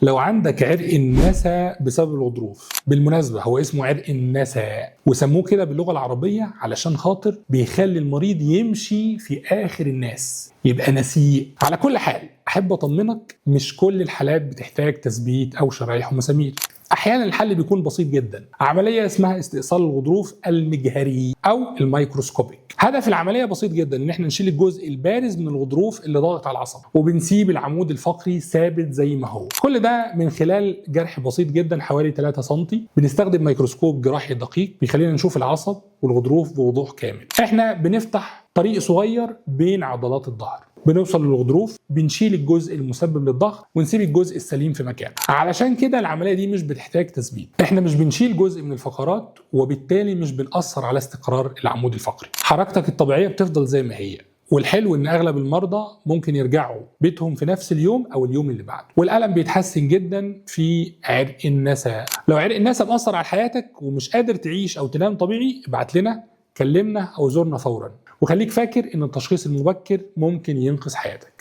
لو عندك عرق النسا بسبب الغضروف، بالمناسبة هو اسمه عرق النسا وسموه كده باللغة العربية علشان خاطر بيخلي المريض يمشي في آخر الناس، يبقى نسيء. على كل حال أحب أطمنك مش كل الحالات بتحتاج تثبيت أو شرايح ومسامير. احيانا الحل بيكون بسيط جدا، عمليه اسمها استئصال الغضروف المجهري او الميكروسكوبيك. هدف العمليه بسيط جدا، ان احنا نشيل الجزء البارز من الغضروف اللي ضاغط على العصب، وبنسيب العمود الفقري ثابت زي ما هو. كل ده من خلال جرح بسيط جدا حوالي 3 سم. بنستخدم ميكروسكوب جراحي دقيق بيخلينا نشوف العصب والغضروف بوضوح كامل. احنا بنفتح طريق صغير بين عضلات الظهر، بنوصل للغضروف، بنشيل الجزء المسبب للضغط ونسيب الجزء السليم في مكانه. علشان كده العمليه دي مش بتحتاج تثبيت، احنا مش بنشيل جزء من الفقرات وبالتالي مش بنأثر على استقرار العمود الفقري. حركتك الطبيعيه بتفضل زي ما هي، والحلو ان اغلب المرضى ممكن يرجعوا بيتهم في نفس اليوم او اليوم اللي بعده، والالم بيتحسن جدا في عرق النسا. لو عرق النسا مأثر على حياتك ومش قادر تعيش او تنام طبيعي، ابعت لنا، كلمنا او زورنا فورا. وخليك فاكر ان التشخيص المبكر ممكن ينقذ حياتك.